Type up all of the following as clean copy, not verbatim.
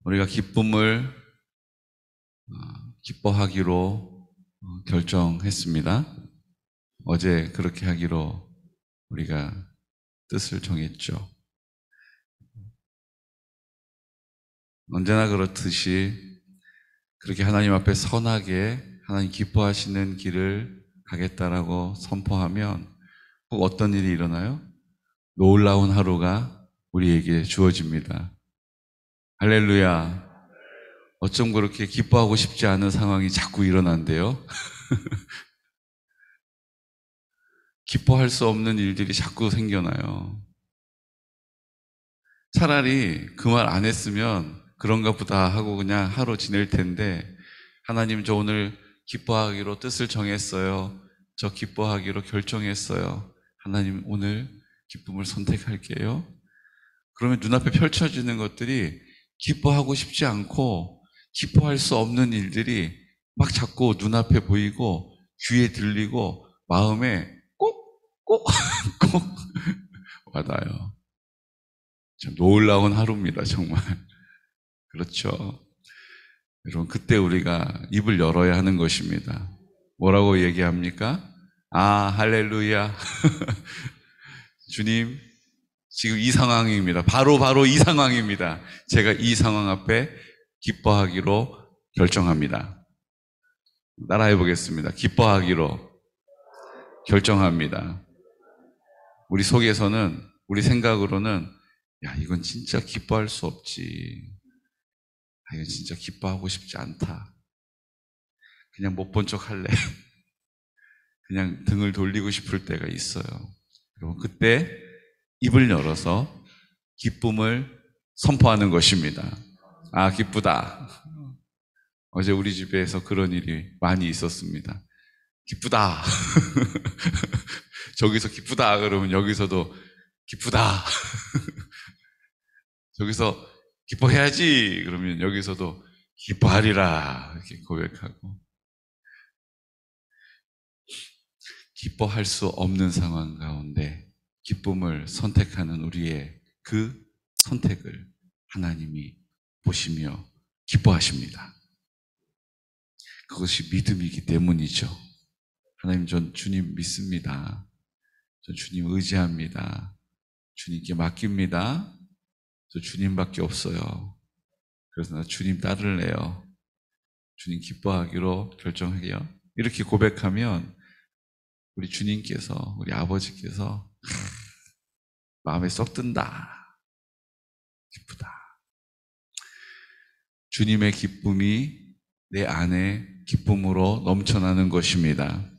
우리가 기쁨을 기뻐하기로 결정했습니다. 어제 그렇게 하기로 우리가 뜻을 정했죠. 언제나 그렇듯이 그렇게 하나님 앞에 선하게 하나님 기뻐하시는 길을 가겠다라고 선포하면 꼭 어떤 일이 일어나요? 놀라운 하루가 우리에게 주어집니다. 할렐루야. 어쩜 그렇게 기뻐하고 싶지 않은 상황이 자꾸 일어난대요? 기뻐할 수 없는 일들이 자꾸 생겨나요. 차라리 그 말 안 했으면 그런가 보다 하고 그냥 하루 지낼 텐데, 하나님 저 오늘 기뻐하기로 뜻을 정했어요. 저 기뻐하기로 결정했어요. 하나님 오늘 기쁨을 선택할게요. 그러면 눈앞에 펼쳐지는 것들이 기뻐하고 싶지 않고 기뻐할 수 없는 일들이 막 자꾸 눈앞에 보이고 귀에 들리고 마음에 꼭, 꼭, 꼭 와닿아요. 참 놀라운 하루입니다, 정말. 그렇죠. 여러분, 그때 우리가 입을 열어야 하는 것입니다. 뭐라고 얘기합니까? 아, 할렐루야. 주님, 지금 이 상황입니다. 바로 이 상황입니다. 제가 이 상황 앞에 기뻐하기로 결정합니다. 따라해 보겠습니다. 기뻐하기로 결정합니다. 우리 속에서는, 우리 생각으로는, 야, 이건 진짜 기뻐할 수 없지. 아, 이건 진짜 기뻐하고 싶지 않다. 그냥 못 본 척 할래. 그냥 등을 돌리고 싶을 때가 있어요. 그리고 그때 입을 열어서 기쁨을 선포하는 것입니다. 아, 기쁘다. 어제 우리 집에서 그런 일이 많이 있었습니다. 기쁘다. 저기서 기쁘다 그러면 여기서도 기쁘다. 저기서 기뻐해야지 그러면 여기서도 기뻐하리라 이렇게 고백하고, 기뻐할 수 없는 상황 가운데 기쁨을 선택하는 우리의 그 선택을 하나님이 보시며 기뻐하십니다. 그것이 믿음이기 때문이죠. 하나님, 전 주님 믿습니다. 전 주님 의지합니다. 주님께 맡깁니다. 저 주님밖에 없어요. 그래서 나 주님 따를래요. 주님 기뻐하기로 결정해요. 이렇게 고백하면 우리 주님께서, 우리 아버지께서 마음에 쏙 든다. 기쁘다. 주님의 기쁨이 내 안에 기쁨으로 넘쳐나는 것입니다.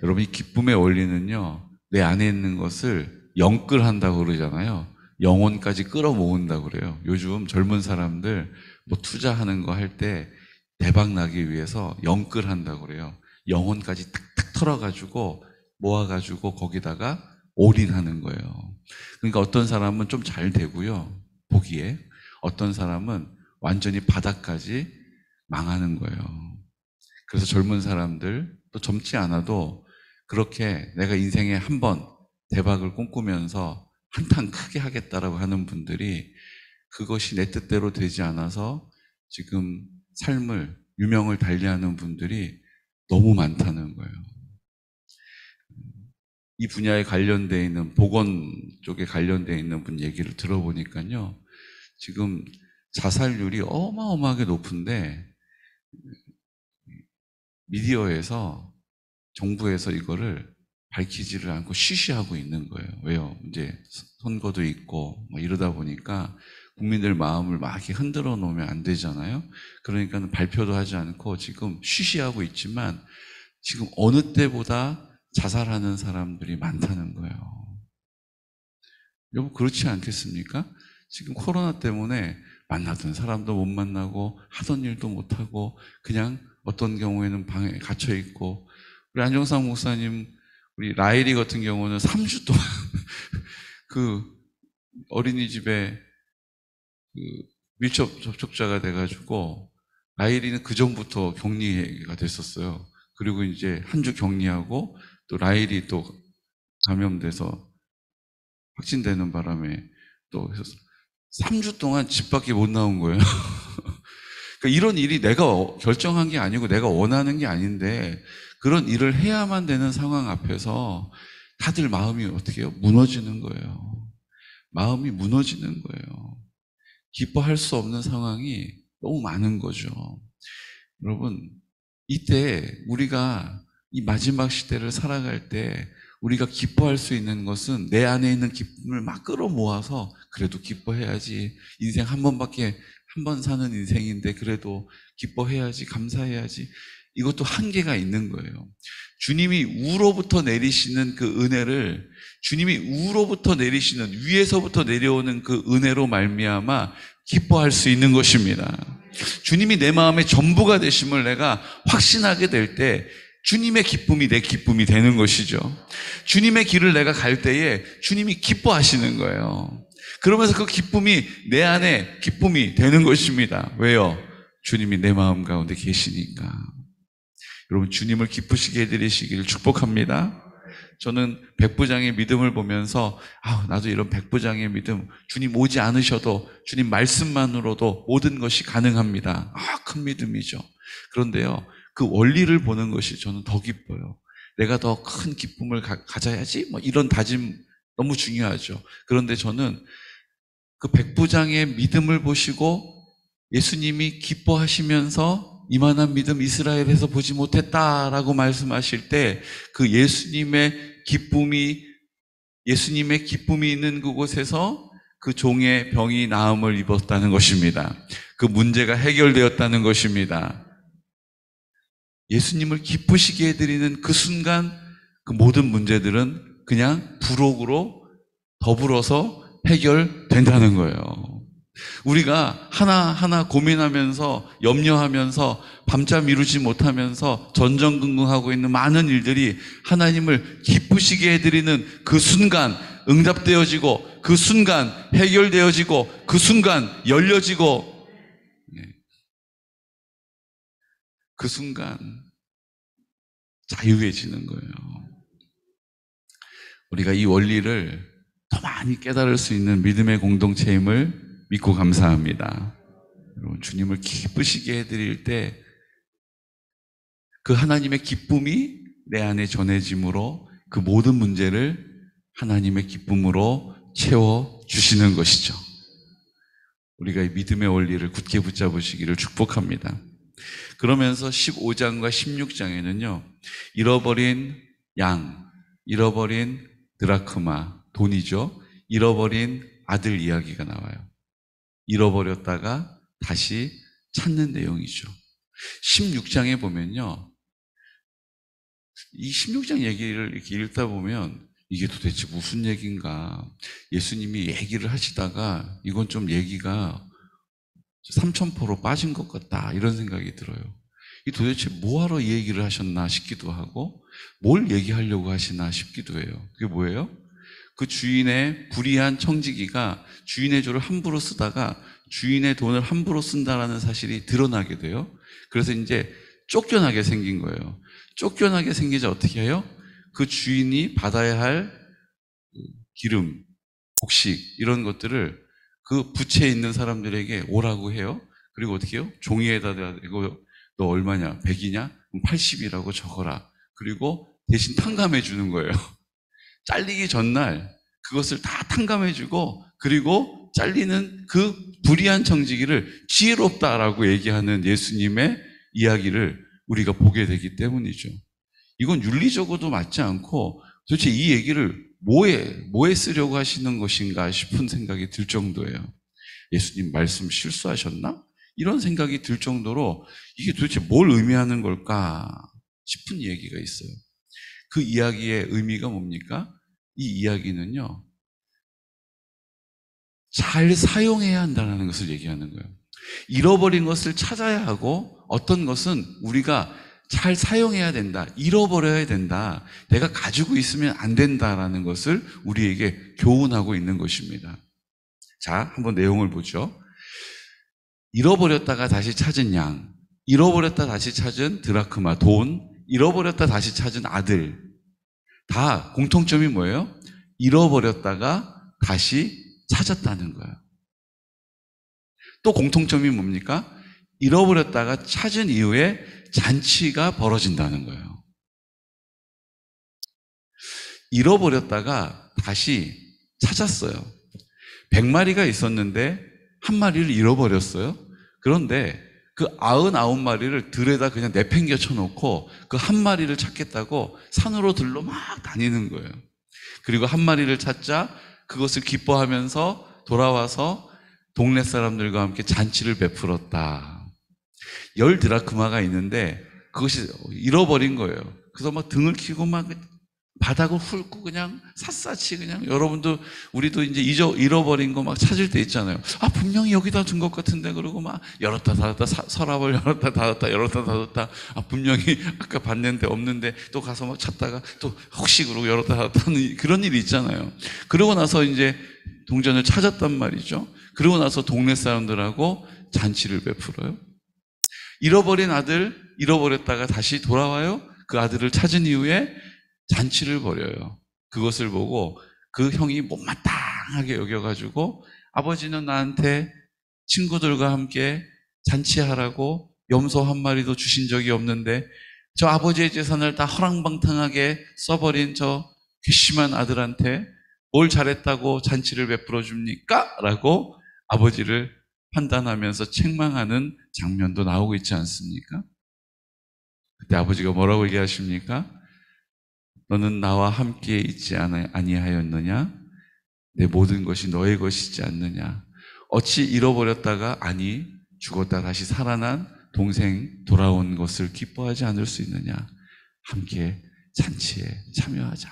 여러분, 이 기쁨의 원리는요, 내 안에 있는 것을 영끌한다고 그러잖아요. 영혼까지 끌어모은다고 그래요. 요즘 젊은 사람들 뭐 투자하는 거 할 때 대박 나기 위해서 영끌한다고 그래요. 영혼까지 탁탁 털어가지고 모아가지고 거기다가 올인하는 거예요. 그러니까 어떤 사람은 좀 잘 되고요, 보기에. 어떤 사람은 완전히 바닥까지 망하는 거예요. 그래서 젊은 사람들, 또 젊지 않아도 그렇게 내가 인생에 한 번 대박을 꿈꾸면서 한탕 크게 하겠다라고 하는 분들이 그것이 내 뜻대로 되지 않아서 지금 삶을, 유명을 달리하는 분들이 너무 많다는 거예요. 이 분야에 관련되어 있는, 보건 쪽에 관련되어 있는 분 얘기를 들어보니까요, 지금 자살률이 어마어마하게 높은데 미디어에서, 정부에서 이거를 밝히지를 않고 쉬쉬하고 있는 거예요. 왜요? 이제 선거도 있고 뭐 이러다 보니까 국민들 마음을 막 이렇게 흔들어 놓으면 안 되잖아요. 그러니까 발표도 하지 않고 지금 쉬쉬하고 있지만 지금 어느 때보다 자살하는 사람들이 많다는 거예요. 여러분, 그렇지 않겠습니까? 지금 코로나 때문에 만나던 사람도 못 만나고 하던 일도 못 하고 그냥 어떤 경우에는 방에 갇혀 있고, 우리 안정상 목사님, 우리 라일이 같은 경우는 3주 동안 그 어린이집에 그 밀접 접촉자가 돼가지고, 라일이는 그 전부터 격리가 됐었어요. 그리고 이제 한 주 격리하고 또 라일이 또 감염돼서 확진되는 바람에 또 해서 3주 동안 집 밖에 못 나온 거예요. 그러니까 이런 일이 내가 결정한 게 아니고 내가 원하는 게 아닌데 그런 일을 해야만 되는 상황 앞에서 다들 마음이 어떻게 해요? 무너지는 거예요. 마음이 무너지는 거예요. 기뻐할 수 없는 상황이 너무 많은 거죠. 여러분, 이때 우리가 이 마지막 시대를 살아갈 때 우리가 기뻐할 수 있는 것은 내 안에 있는 기쁨을 막 끌어모아서 그래도 기뻐해야지. 인생 한 번 사는 인생인데 그래도 기뻐해야지, 감사해야지. 이것도 한계가 있는 거예요. 주님이 우로부터 내리시는 그 은혜를 주님이 우로부터 내리시는 위에서부터 내려오는 그 은혜로 말미암아 기뻐할 수 있는 것입니다. 주님이 내 마음의 전부가 되심을 내가 확신하게 될 때 주님의 기쁨이 내 기쁨이 되는 것이죠. 주님의 길을 내가 갈 때에 주님이 기뻐하시는 거예요. 그러면서 그 기쁨이 내 안에 기쁨이 되는 것입니다. 왜요? 주님이 내 마음 가운데 계시니까. 여러분, 주님을 기쁘시게 해드리시기를 축복합니다. 저는 백부장의 믿음을 보면서 나도 이런 백부장의 믿음, 주님 오지 않으셔도 주님 말씀만으로도 모든 것이 가능합니다. 큰 믿음이죠. 그런데요, 그 원리를 보는 것이 저는 더 기뻐요. 내가 더 큰 기쁨을 가져야지, 이런 다짐 너무 중요하죠. 그런데 저는 그 백부장의 믿음을 보시고 예수님이 기뻐하시면서 이만한 믿음 이스라엘에서 보지 못했다라고 말씀하실 때 그 예수님의 기쁨이 있는 그곳에서 그 종의 병이 나음을 입었다는 것입니다. 그 문제가 해결되었다는 것입니다. 예수님을 기쁘시게 해드리는 그 순간 그 모든 문제들은 그냥 부록으로 더불어서 해결된다는 거예요. 우리가 하나하나 고민하면서 염려하면서 밤잠 이루지 못하면서 전전긍긍하고 있는 많은 일들이 하나님을 기쁘시게 해드리는 그 순간 응답되어지고 그 순간 해결되어지고 그 순간 열려지고 그 순간 자유해지는 거예요. 우리가 이 원리를 더 많이 깨달을 수 있는 믿음의 공동체임을 믿고 감사합니다. 여러분, 주님을 기쁘시게 해드릴 때 그 하나님의 기쁨이 내 안에 전해짐으로 그 모든 문제를 하나님의 기쁨으로 채워주시는 것이죠. 우리가 이 믿음의 원리를 굳게 붙잡으시기를 축복합니다. 그러면서 15장과 16장에는요, 잃어버린 양, 잃어버린 드라크마, 돈이죠. 잃어버린 아들 이야기가 나와요. 잃어버렸다가 다시 찾는 내용이죠. 16장에 보면요, 이 16장 얘기를 이렇게 읽다 보면 이게 도대체 무슨 얘기인가. 예수님이 얘기를 하시다가 이건 좀 얘기가 삼천포로 빠진 것 같다, 이런 생각이 들어요. 이 도대체 뭐하러 이 얘기를 하셨나 싶기도 하고 뭘 얘기하려고 하시나 싶기도 해요. 그게 뭐예요? 그 주인의 불의한 청지기가 주인의 조를 함부로 쓰다가 주인의 돈을 함부로 쓴다라는 사실이 드러나게 돼요. 그래서 이제 쫓겨나게 생긴 거예요. 쫓겨나게 생기자 어떻게 해요? 그 주인이 받아야 할 기름, 곡식 이런 것들을 그 부채에 있는 사람들에게 오라고 해요. 그리고 어떻게 해요? 종이에다 이거 너 얼마냐? 100이냐? 80이라고 적어라. 그리고 대신 탕감해 주는 거예요. 잘리기 전날 그것을 다 탕감해 주고 그리고 잘리는 그 불의한 청지기를 지혜롭다라고 얘기하는 예수님의 이야기를 우리가 보게 되기 때문이죠. 이건 윤리적으로도 맞지 않고 도대체 이 얘기를 뭐에 쓰려고 하시는 것인가 싶은 생각이 들 정도예요. 예수님 말씀 실수하셨나? 이런 생각이 들 정도로 이게 도대체 뭘 의미하는 걸까 싶은 얘기가 있어요. 그 이야기의 의미가 뭡니까? 이 이야기는요, 잘 사용해야 한다는 것을 얘기하는 거예요. 잃어버린 것을 찾아야 하고 어떤 것은 우리가 잘 사용해야 된다, 잃어버려야 된다, 내가 가지고 있으면 안 된다라는 것을 우리에게 교훈하고 있는 것입니다. 자, 한번 내용을 보죠. 잃어버렸다가 다시 찾은 양, 잃어버렸다 다시 찾은 드라크마, 돈, 잃어버렸다 다시 찾은 아들, 다 공통점이 뭐예요? 잃어버렸다가 다시 찾았다는 거예요. 또 공통점이 뭡니까? 잃어버렸다가 찾은 이후에 잔치가 벌어진다는 거예요. 잃어버렸다가 다시 찾았어요. 100마리가 있었는데 한 마리를 잃어버렸어요. 그런데 그 99마리를 들에다 그냥 내팽겨 쳐놓고 그 한 마리를 찾겠다고 산으로 들로 막 다니는 거예요. 그리고 한 마리를 찾자 그것을 기뻐하면서 돌아와서 동네 사람들과 함께 잔치를 베풀었다. 10드라크마가 있는데 그것이 잃어버린 거예요. 그래서 막 등을 키고 막 바닥을 훑고 그냥 샅샅이 그냥 여러분도 우리도 이제 잃어버린 거 막 찾을 때 있잖아요. 아 분명히 여기다 둔 것 같은데 그러고 막 열었다 닫았다 서랍을 열었다 닫았다 열었다 닫았다 아 분명히 아까 봤는데 없는데 또 가서 막 찾다가 또 혹시 그러고 열었다 닫았다 하는 그런 일이 있잖아요. 그러고 나서 이제 동전을 찾았단 말이죠. 그러고 나서 동네 사람들하고 잔치를 베풀어요. 잃어버린 아들 잃어버렸다가 다시 돌아와요. 그 아들을 찾은 이후에 잔치를 벌여요. 그것을 보고 그 형이 못마땅하게 여겨가지고 아버지는 나한테 친구들과 함께 잔치하라고 염소 한 마리도 주신 적이 없는데 저 아버지의 재산을 다 허랑방탕하게 써버린 저 괘씸한 아들한테 뭘 잘했다고 잔치를 베풀어 줍니까? 라고 아버지를 판단하면서 책망하는 장면도 나오고 있지 않습니까? 그때 아버지가 뭐라고 얘기하십니까? 너는 나와 함께 있지 아니하였느냐? 내 모든 것이 너의 것이지 않느냐? 어찌 잃어버렸다가 아니 죽었다 다시 살아난 동생 돌아온 것을 기뻐하지 않을 수 있느냐? 함께 잔치에 참여하자.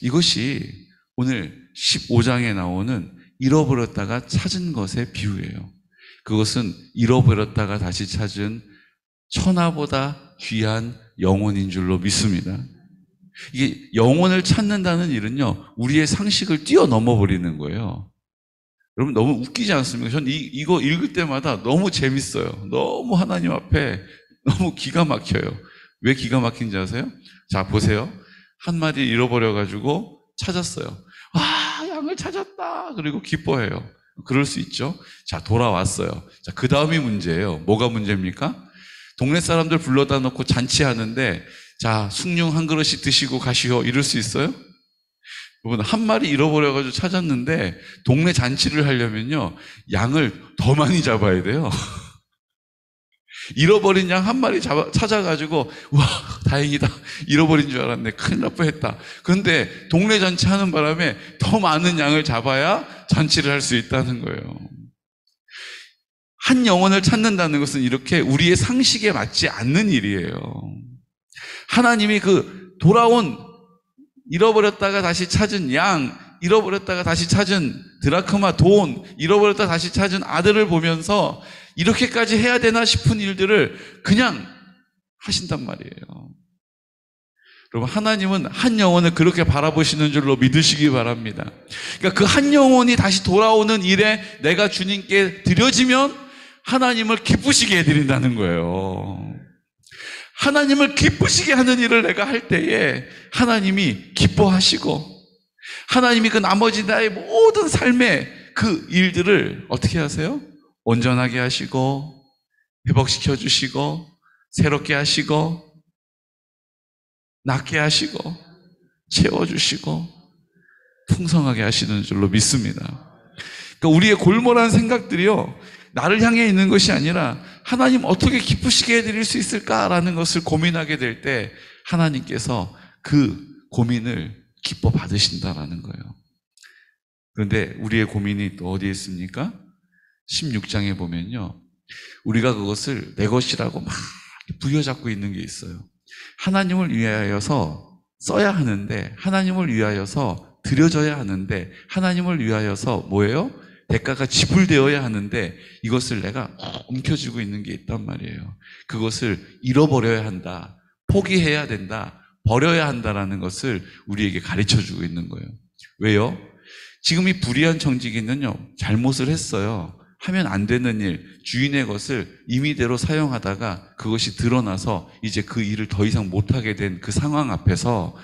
이것이 오늘 15장에 나오는 잃어버렸다가 찾은 것의 비유예요. 그것은 잃어버렸다가 다시 찾은 천하보다 귀한 영혼인 줄로 믿습니다. 이게 영혼을 찾는다는 일은요, 우리의 상식을 뛰어넘어 버리는 거예요. 여러분 너무 웃기지 않습니까? 전 이거 읽을 때마다 너무 재밌어요. 너무 하나님 앞에 너무 기가 막혀요. 왜 기가 막힌지 아세요? 자, 보세요. 한 마리 잃어버려가지고 찾았어요. 아, 양을 찾았다. 그리고 기뻐해요. 그럴 수 있죠. 자, 돌아왔어요. 자, 그 다음이 문제예요. 뭐가 문제입니까? 동네 사람들 불러다 놓고 잔치하는데 자, 숭늉 한 그릇씩 드시고 가시오. 이럴 수 있어요? 여러분, 한 마리 잃어버려가지고 찾았는데 동네 잔치를 하려면요, 양을 더 많이 잡아야 돼요. 잃어버린 양 한 마리 찾아가지고 와, 다행이다. 잃어버린 줄 알았네. 큰일 날 뻔했다. 그런데 동네 잔치 하는 바람에 더 많은 양을 잡아야 잔치를 할 수 있다는 거예요. 한 영혼을 찾는다는 것은 이렇게 우리의 상식에 맞지 않는 일이에요. 하나님이 그 돌아온 잃어버렸다가 다시 찾은 양, 잃어버렸다가 다시 찾은 드라크마 돈, 잃어버렸다가 다시 찾은 아들을 보면서 이렇게까지 해야 되나 싶은 일들을 그냥 하신단 말이에요. 여러분, 하나님은 한 영혼을 그렇게 바라보시는 줄로 믿으시기 바랍니다. 그러니까 그 한 영혼이 다시 돌아오는 일에 내가 주님께 드려지면 하나님을 기쁘시게 해드린다는 거예요. 하나님을 기쁘시게 하는 일을 내가 할 때에 하나님이 기뻐하시고 하나님이 그 나머지 나의 모든 삶의 그 일들을 어떻게 하세요? 온전하게 하시고 회복시켜 주시고 새롭게 하시고 낫게 하시고 채워주시고 풍성하게 하시는 줄로 믿습니다. 그러니까 우리의 골몰한 생각들이요, 나를 향해 있는 것이 아니라 하나님 어떻게 기쁘시게 해드릴 수 있을까라는 것을 고민하게 될 때 하나님께서 그 고민을 기뻐 받으신다라는 거예요. 그런데 우리의 고민이 또 어디에 있습니까? 16장에 보면요, 우리가 그것을 내 것이라고 막 부여잡고 있는 게 있어요. 하나님을 위하여서 써야 하는데, 하나님을 위하여서 드려져야 하는데, 하나님을 위하여서 뭐예요? 대가가 지불되어야 하는데 이것을 내가 움켜쥐고 있는 게 있단 말이에요. 그것을 잃어버려야 한다, 포기해야 된다, 버려야 한다라는 것을 우리에게 가르쳐주고 있는 거예요. 왜요? 지금 이 불의한 청지기는요, 잘못을 했어요. 하면 안 되는 일, 주인의 것을 임의대로 사용하다가 그것이 드러나서 이제 그 일을 더 이상 못하게 된 그 상황 앞에서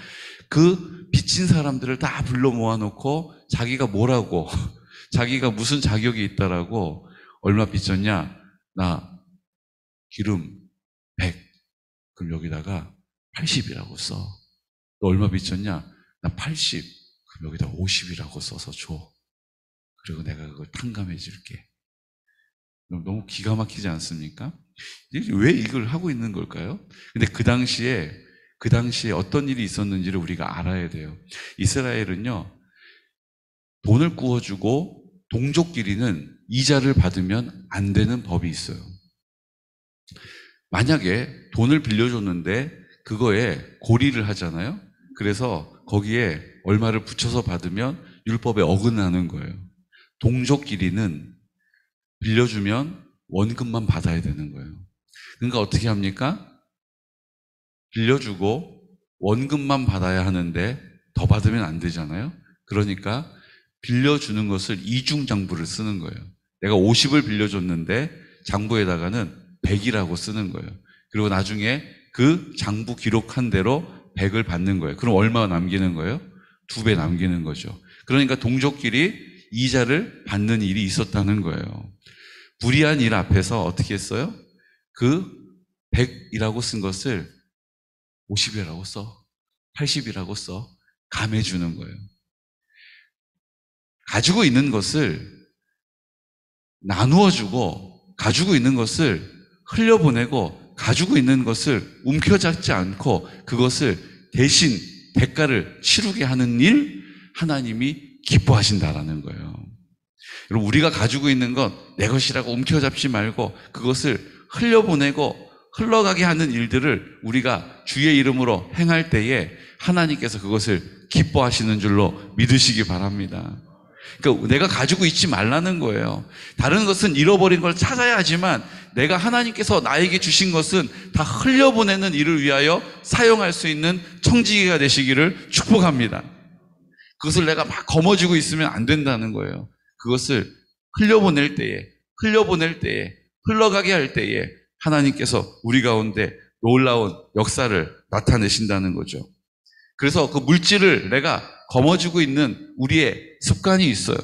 그 빚진 사람들을 다 불러 모아놓고 자기가 뭐라고 자기가 무슨 자격이 있다라고, 얼마 빚졌냐? 나 기름 100. 그럼 여기다가 80이라고 써. 너 얼마 빚졌냐? 나 80. 그럼 여기다 50이라고 써서 줘. 그리고 내가 그걸 탕감해 줄게. 너무 기가 막히지 않습니까? 왜 이걸 하고 있는 걸까요? 근데 그 당시에 어떤 일이 있었는지를 우리가 알아야 돼요. 이스라엘은요, 돈을 구워주고 동족끼리는 이자를 받으면 안 되는 법이 있어요. 만약에 돈을 빌려줬는데 그거에 고리를 하잖아요. 그래서 거기에 얼마를 붙여서 받으면 율법에 어긋나는 거예요. 동족끼리는 빌려주면 원금만 받아야 되는 거예요. 그러니까 어떻게 합니까? 빌려주고 원금만 받아야 하는데 더 받으면 안 되잖아요. 그러니까 빌려주는 것을 이중장부를 쓰는 거예요. 내가 50을 빌려줬는데 장부에다가는 100이라고 쓰는 거예요. 그리고 나중에 그 장부 기록한 대로 100을 받는 거예요. 그럼 얼마 남기는 거예요? 2배 남기는 거죠. 그러니까 동족끼리 이자를 받는 일이 있었다는 거예요. 불의한 일 앞에서 어떻게 했어요? 그 100이라고 쓴 것을 50이라고 써. 80이라고 써. 감해주는 거예요. 가지고 있는 것을 나누어주고, 가지고 있는 것을 흘려보내고, 가지고 있는 것을 움켜잡지 않고 그것을 대신 대가를 치르게 하는 일, 하나님이 기뻐하신다라는 거예요. 여러분, 우리가 가지고 있는 건 내 것이라고 움켜잡지 말고 그것을 흘려보내고 흘러가게 하는 일들을 우리가 주의 이름으로 행할 때에 하나님께서 그것을 기뻐하시는 줄로 믿으시기 바랍니다. 그러니까 내가 가지고 있지 말라는 거예요. 다른 것은 잃어버린 걸 찾아야 하지만 내가 하나님께서 나에게 주신 것은 다 흘려보내는 일을 위하여 사용할 수 있는 청지기가 되시기를 축복합니다. 그것을 내가 막 거머쥐고 있으면 안 된다는 거예요. 그것을 흘려보낼 때에, 흘러가게 할 때에 하나님께서 우리 가운데 놀라운 역사를 나타내신다는 거죠. 그래서 그 물질을 내가 거머쥐고 있는 우리의 습관이 있어요.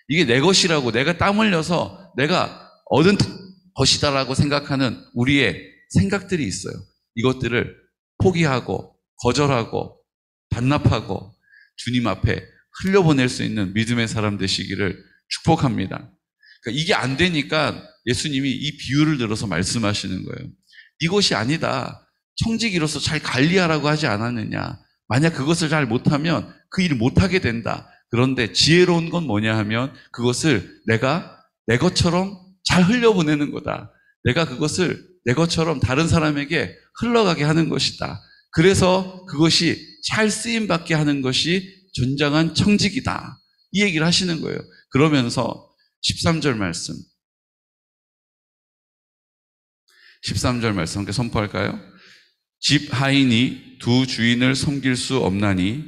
이게 내 것이라고, 내가 땀 흘려서 내가 얻은 것이다라고 생각하는 우리의 생각들이 있어요. 이것들을 포기하고 거절하고 반납하고 주님 앞에 흘려보낼 수 있는 믿음의 사람 되시기를 축복합니다. 그러니까 이게 안 되니까 예수님이 이 비유를 들어서 말씀하시는 거예요. 이것이 아니다. 청지기로서 잘 관리하라고 하지 않았느냐. 만약 그것을 잘 못하면 그 일을 못하게 된다. 그런데 지혜로운 건 뭐냐 하면 그것을 내가 내 것처럼 잘 흘려보내는 거다. 내가 그것을 내 것처럼 다른 사람에게 흘러가게 하는 것이다. 그래서 그것이 잘 쓰임받게 하는 것이 전장한 청지기다. 이 얘기를 하시는 거예요. 그러면서 13절 말씀 함께 선포할까요? 집 하인이 두 주인을 섬길 수 없나니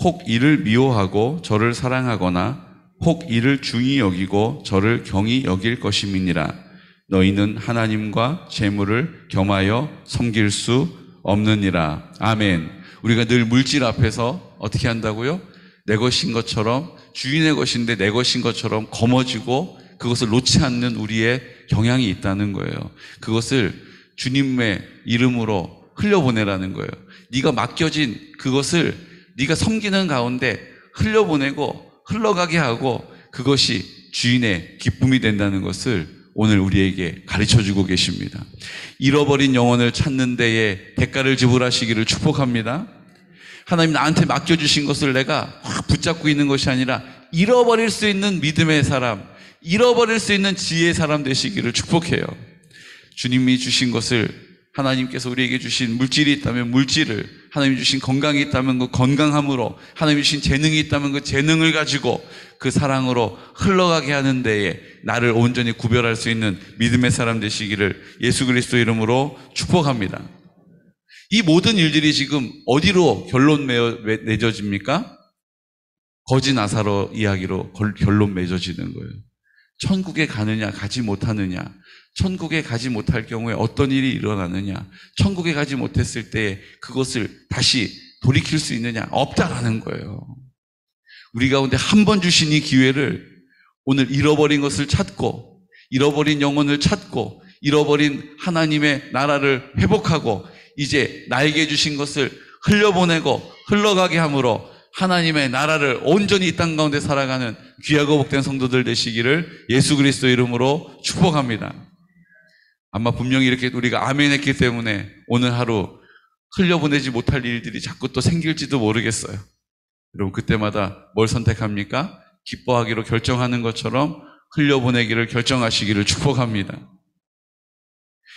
혹 이를 미워하고 저를 사랑하거나 혹 이를 중히 여기고 저를 경히 여길 것임이니라. 너희는 하나님과 재물을 겸하여 섬길 수 없느니라. 아멘. 우리가 늘 물질 앞에서 어떻게 한다고요? 내 것인 것처럼, 주인의 것인데 내 것인 것처럼 거머쥐고 그것을 놓지 않는 우리의 경향이 있다는 거예요. 그것을 주님의 이름으로 흘려보내라는 거예요. 네가 맡겨진 그것을 네가 섬기는 가운데 흘려보내고 흘러가게 하고 그것이 주인의 기쁨이 된다는 것을 오늘 우리에게 가르쳐주고 계십니다. 잃어버린 영혼을 찾는 데에 대가를 지불하시기를 축복합니다. 하나님 나한테 맡겨주신 것을 내가 확 붙잡고 있는 것이 아니라 잃어버릴 수 있는 믿음의 사람, 잃어버릴 수 있는 지혜의 사람 되시기를 축복해요. 주님이 주신 것을, 하나님께서 우리에게 주신 물질이 있다면 물질을, 하나님이 주신 건강이 있다면 그 건강함으로, 하나님이 주신 재능이 있다면 그 재능을 가지고 그 사랑으로 흘러가게 하는 데에 나를 온전히 구별할 수 있는 믿음의 사람 되시기를 예수 그리스도 이름으로 축복합니다. 이 모든 일들이 지금 어디로 결론 맺어집니까? 거지 나사로 이야기로 결론 맺어지는 거예요. 천국에 가느냐 가지 못하느냐, 천국에 가지 못할 경우에 어떤 일이 일어나느냐, 천국에 가지 못했을 때 그것을 다시 돌이킬 수 있느냐, 없다라는 거예요. 우리 가운데 한 번 주신 이 기회를 오늘 잃어버린 것을 찾고, 잃어버린 영혼을 찾고, 잃어버린 하나님의 나라를 회복하고 이제 나에게 주신 것을 흘려보내고 흘러가게 함으로 하나님의 나라를 온전히 이 땅 가운데 살아가는 귀하고 복된 성도들 되시기를 예수 그리스도 이름으로 축복합니다. 아마 분명히 이렇게 우리가 아멘 했기 때문에 오늘 하루 흘려보내지 못할 일들이 자꾸 또 생길지도 모르겠어요. 여러분 그때마다 뭘 선택합니까? 기뻐하기로 결정하는 것처럼 흘려보내기를 결정하시기를 축복합니다.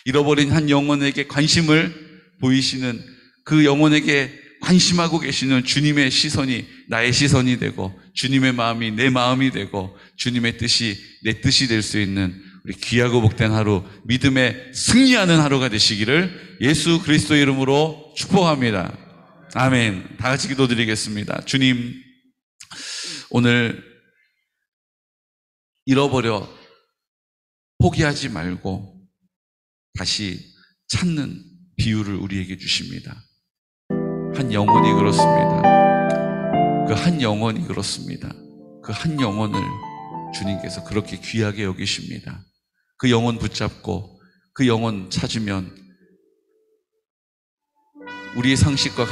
잃어버린 한 영혼에게 관심을 보이시는 그 영혼에게 관심하고 계시는 주님의 시선이 나의 시선이 되고 주님의 마음이 내 마음이 되고 주님의 뜻이 내 뜻이 될 수 있는 우리 귀하고 복된 하루, 믿음에 승리하는 하루가 되시기를 예수 그리스도 이름으로 축복합니다. 아멘. 다 같이 기도드리겠습니다. 주님, 오늘 잃어버려 포기하지 말고 다시 찾는 비유를 우리에게 주십니다. 한 영혼이 그렇습니다. 그 한 영혼이 그렇습니다. 그 한 영혼을 주님께서 그렇게 귀하게 여기십니다. 그 영혼 붙잡고 그 영혼 찾으면 우리의 상식과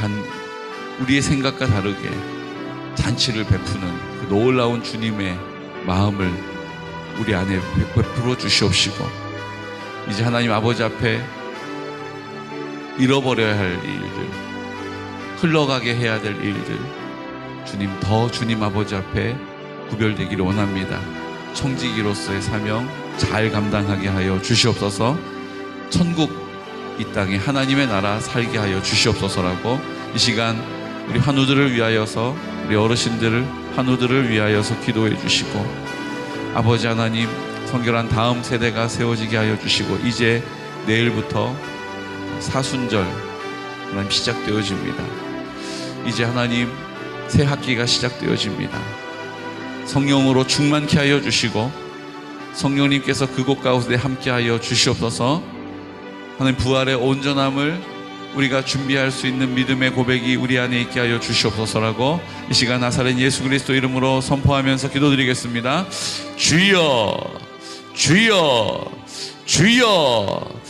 우리의 생각과 다르게 잔치를 베푸는 그 놀라운 주님의 마음을 우리 안에 베풀어 주시옵시고 이제 하나님 아버지 앞에 잃어버려야 할 일들, 흘러가게 해야 될 일들, 주님 아버지 앞에 구별되기를 원합니다. 청지기로서의 사명 잘 감당하게 하여 주시옵소서. 천국 이 땅에 하나님의 나라 살게 하여 주시옵소서라고 이 시간 우리 환우들을 위하여서 우리 어르신들을 환우들을 위하여서 기도해 주시고 아버지 하나님 성결한 다음 세대가 세워지게 하여 주시고 이제 내일부터 사순절 하나님 시작되어집니다. 이제 하나님 새 학기가 시작되어집니다. 성령으로 충만케 하여 주시고 성령님께서 그곳 가운데 함께하여 주시옵소서. 하나님 부활의 온전함을 우리가 준비할 수 있는 믿음의 고백이 우리 안에 있게 하여 주시옵소서라고 이 시간 나사렛 예수 그리스도 이름으로 선포하면서 기도드리겠습니다. 주여 주여 주여